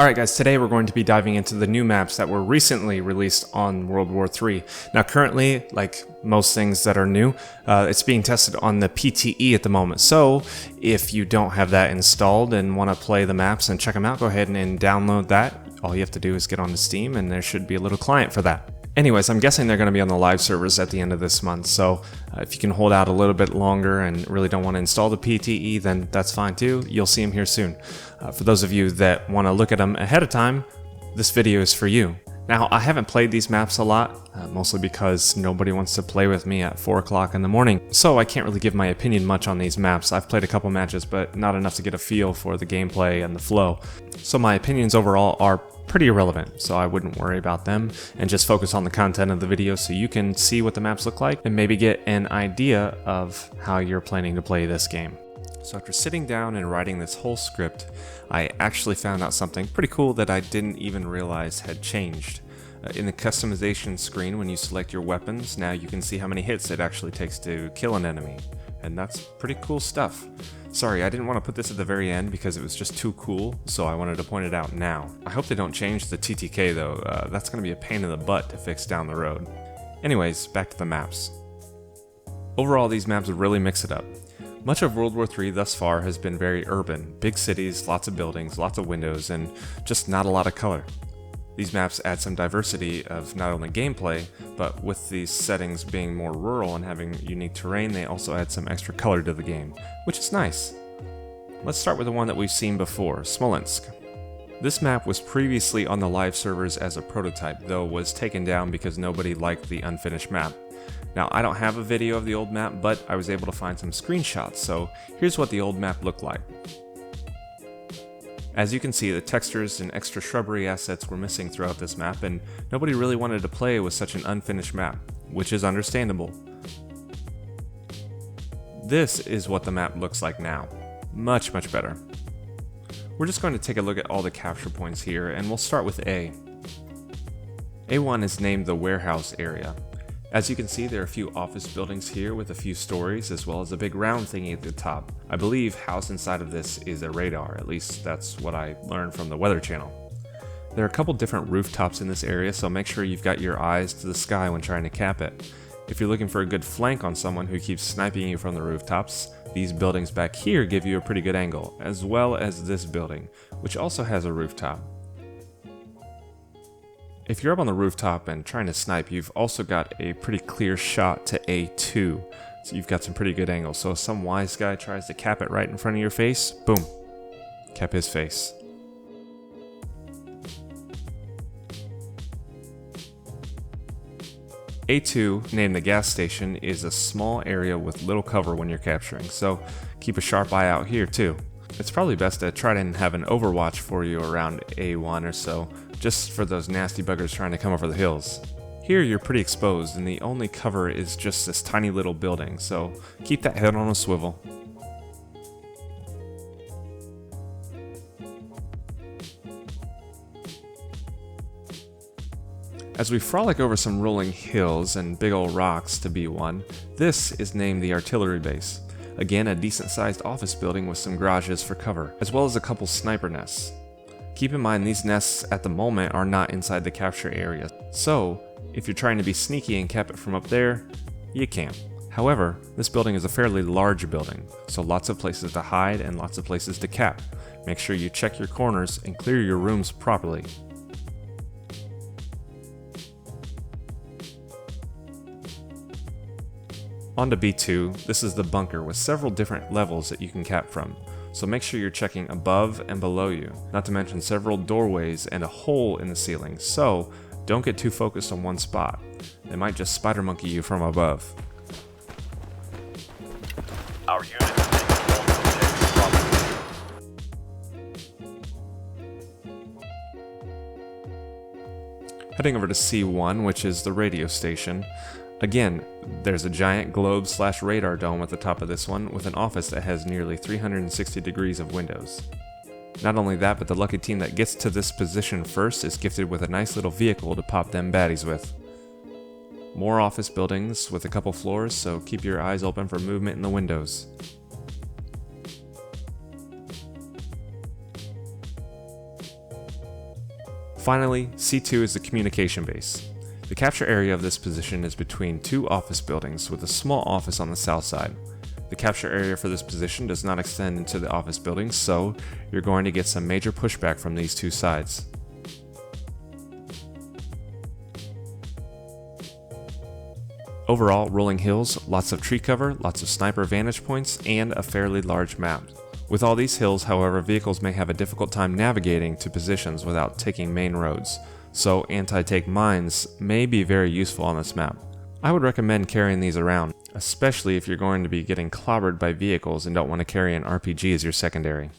Alright guys, today we're going to be diving into the new maps that were recently released on World War III. Now currently, like most things that are new, it's being tested on the PTE at the moment. So if you don't have that installed and want to play the maps and check them out, go ahead and download that. All you have to do is get onto Steam and there should be a little client for that. Anyways, I'm guessing they're going to be on the live servers at the end of this month, so if you can hold out a little bit longer and really don't want to install the PTE, then that's fine too. You'll see them here soon. For those of you that want to look at them ahead of time, this video is for you. Now, I haven't played these maps a lot, mostly because nobody wants to play with me at 4 o'clock in the morning, so I can't really give my opinion much on these maps. I've played a couple matches, but not enough to get a feel for the gameplay and the flow. So my opinions overall are pretty irrelevant, so I wouldn't worry about them and just focus on the content of the video so you can see what the maps look like and maybe get an idea of how you're planning to play this game. So after sitting down and writing this whole script, I actually found out something pretty cool that I didn't even realize had changed. In the customization screen, when you select your weapons, now you can see how many hits it actually takes to kill an enemy, and that's pretty cool stuff. Sorry, I didn't want to put this at the very end because it was just too cool, so I wanted to point it out now. I hope they don't change the TTK though, that's going to be a pain in the butt to fix down the road. Anyways, back to the maps. Overall, these maps really mix it up. Much of World War III thus far has been very urban, big cities, lots of buildings, lots of windows, and just not a lot of color. These maps add some diversity of not only gameplay, but with these settings being more rural and having unique terrain, they also add some extra color to the game, which is nice. Let's start with the one that we've seen before, Smolensk. This map was previously on the live servers as a prototype, though was taken down because nobody liked the unfinished map. Now, I don't have a video of the old map, but I was able to find some screenshots, so here's what the old map looked like. As you can see, the textures and extra shrubbery assets were missing throughout this map, and nobody really wanted to play with such an unfinished map, which is understandable. This is what the map looks like now. Much better. We're just going to take a look at all the capture points here, and we'll start with A. A1 is named the warehouse area. As you can see, there are a few office buildings here with a few stories, as well as a big round thingy at the top. I believe housed inside of this is a radar, at least that's what I learned from the Weather Channel. There are a couple different rooftops in this area, so make sure you've got your eyes to the sky when trying to cap it. If you're looking for a good flank on someone who keeps sniping you from the rooftops, these buildings back here give you a pretty good angle, as well as this building, which also has a rooftop. If you're up on the rooftop and trying to snipe, you've also got a pretty clear shot to A2, so you've got some pretty good angles. So if some wise guy tries to cap it right in front of your face, boom, cap his face. A2, named the gas station, is a small area with little cover when you're capturing, so keep a sharp eye out here too. It's probably best to try to have an overwatch for you around A1 or so, just for those nasty buggers trying to come over the hills. Here you're pretty exposed and the only cover is just this tiny little building, so keep that head on a swivel. As we frolic over some rolling hills and big old rocks to B1, this is named the artillery base. Again, a decent sized office building with some garages for cover, as well as a couple sniper nests. Keep in mind these nests at the moment are not inside the capture area, so if you're trying to be sneaky and cap it from up there, you can. However, this building is a fairly large building, so lots of places to hide and lots of places to cap. Make sure you check your corners and clear your rooms properly. On to B2, this is the bunker with several different levels that you can cap from, so make sure you're checking above and below you, not to mention several doorways and a hole in the ceiling, so don't get too focused on one spot. They might just spider monkey you from above. Our unit is taking control of objective. Heading over to C1, which is the radio station. Again, there's a giant globe/radar dome at the top of this one with an office that has nearly 360 degrees of windows. Not only that, but the lucky team that gets to this position first is gifted with a nice little vehicle to pop them baddies with. More office buildings with a couple floors, so keep your eyes open for movement in the windows. Finally, C2 is the communication base. The capture area of this position is between two office buildings with a small office on the south side. The capture area for this position does not extend into the office buildings, so you're going to get some major pushback from these two sides. Overall, rolling hills, lots of tree cover, lots of sniper vantage points, and a fairly large map. With all these hills, however, vehicles may have a difficult time navigating to positions without taking main roads, so anti-tank mines may be very useful on this map. I would recommend carrying these around, especially if you're going to be getting clobbered by vehicles and don't want to carry an RPG as your secondary.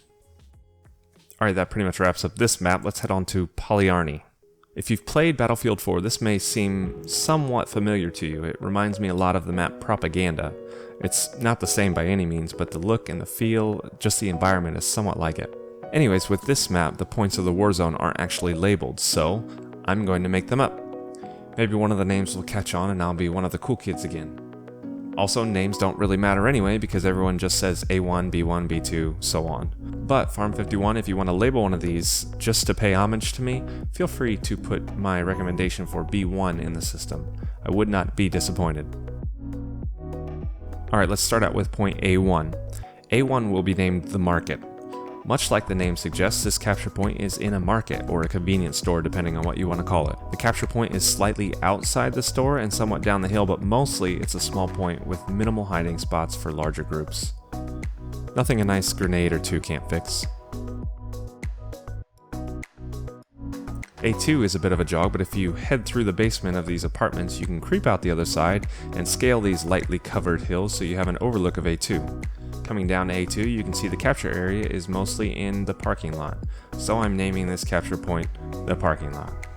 Alright, that pretty much wraps up this map. Let's head on to Polyarny. If you've played Battlefield 4, this may seem somewhat familiar to you. It reminds me a lot of the map Propaganda. It's not the same by any means, but the look and the feel, just the environment is somewhat like it. Anyways, with this map, the points of the war zone aren't actually labeled, so I'm going to make them up. Maybe one of the names will catch on and I'll be one of the cool kids again. Also, names don't really matter anyway because everyone just says A1, B1, B2, so on. But Farm51, if you want to label one of these just to pay homage to me, feel free to put my recommendation for B1 in the system. I would not be disappointed. Alright, let's start out with point A1. A1 will be named the market. Much like the name suggests, this capture point is in a market or a convenience store depending on what you want to call it. The capture point is slightly outside the store and somewhat down the hill, but mostly it's a small point with minimal hiding spots for larger groups. Nothing a nice grenade or two can't fix. A2 is a bit of a jog, but if you head through the basement of these apartments, you can creep out the other side and scale these lightly covered hills so you have an overlook of A2. Coming down to A2, you can see the capture area is mostly in the parking lot, so I'm naming this capture point the parking lot.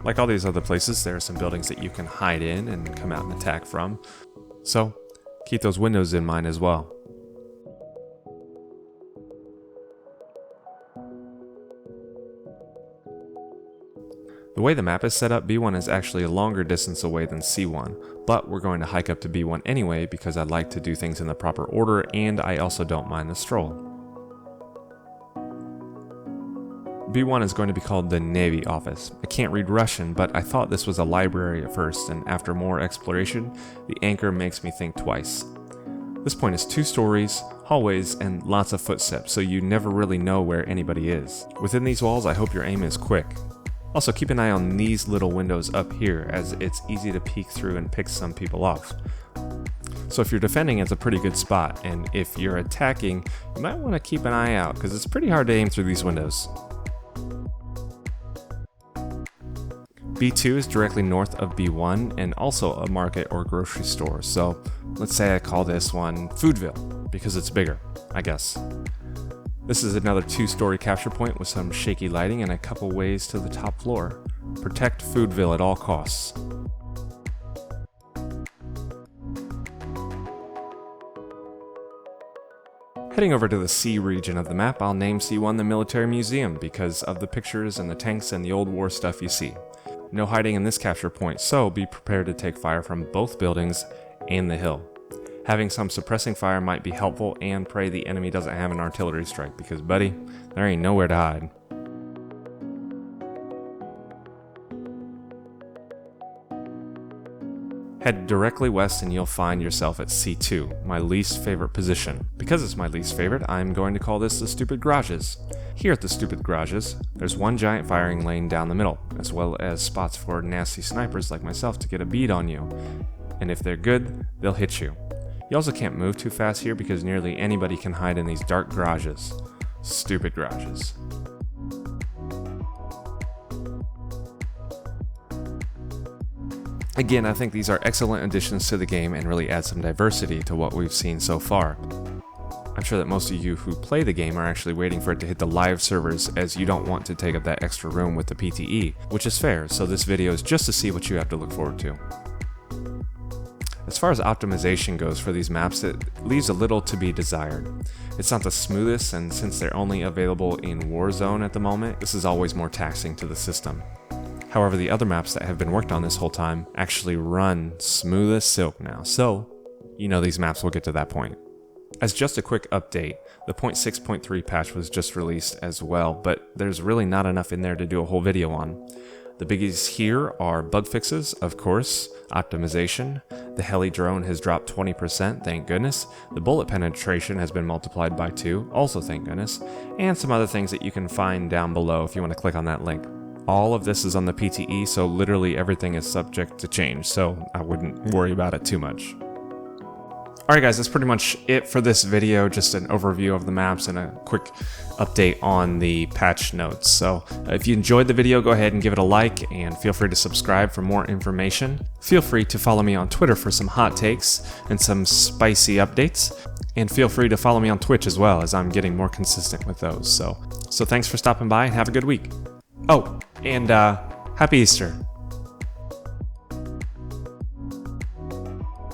Like all these other places, there are some buildings that you can hide in and come out and attack from, so keep those windows in mind as well. The way the map is set up, B1 is actually a longer distance away than C1, but we're going to hike up to B1 anyway because I like to do things in the proper order and I also don't mind the stroll. B1 is going to be called the Navy office. I can't read Russian, but I thought this was a library at first, and after more exploration, the anchor makes me think twice. This point is 2 stories, hallways, and lots of footsteps, so you never really know where anybody is. Within these walls, I hope your aim is quick. Also, keep an eye on these little windows up here, as it's easy to peek through and pick some people off. So if you're defending, it's a pretty good spot, and if you're attacking, you might want to keep an eye out, because it's pretty hard to aim through these windows. B2 is directly north of B1, and also a market or grocery store, so let's say I call this one Foodville, because it's bigger, I guess. This is another 2-story capture point with some shaky lighting and a couple ways to the top floor. Protect Foodville at all costs. Heading over to the C region of the map, I'll name C1 the Military Museum because of the pictures and the tanks and the old war stuff you see. No hiding in this capture point, so be prepared to take fire from both buildings and the hill. Having some suppressing fire might be helpful, and pray the enemy doesn't have an artillery strike because, buddy, there ain't nowhere to hide. Head directly west and you'll find yourself at C2, my least favorite position. Because it's my least favorite, I'm going to call this the Stupid Garages. Here at the Stupid Garages, there's one giant firing lane down the middle, as well as spots for nasty snipers like myself to get a bead on you. And if they're good, they'll hit you. You also can't move too fast here because nearly anybody can hide in these dark garages. Stupid garages. Again, I think these are excellent additions to the game and really add some diversity to what we've seen so far. I'm sure that most of you who play the game are actually waiting for it to hit the live servers, as you don't want to take up that extra room with the PTE, which is fair, so this video is just to see what you have to look forward to. As far as optimization goes for these maps, it leaves a little to be desired. It's not the smoothest, and since they're only available in Warzone at the moment, this is always more taxing to the system. However, the other maps that have been worked on this whole time actually run smooth as silk now, so you know these maps will get to that point. As just a quick update, the 0.6.3 patch was just released as well, but there's really not enough in there to do a whole video on. The biggies here are bug fixes, of course, optimization, the heli drone has dropped 20%, thank goodness, the bullet penetration has been multiplied by 2, also thank goodness, and some other things that you can find down below if you want to click on that link. All of this is on the PTE, so literally everything is subject to change, so I wouldn't worry about it too much. Alright guys, that's pretty much it for this video, just an overview of the maps and a quick update on the patch notes. So if you enjoyed the video, go ahead and give it a like and feel free to subscribe for more information. Feel free to follow me on Twitter for some hot takes and some spicy updates. And feel free to follow me on Twitch as well, as I'm getting more consistent with those. So thanks for stopping by and have a good week. Oh, and Happy Easter.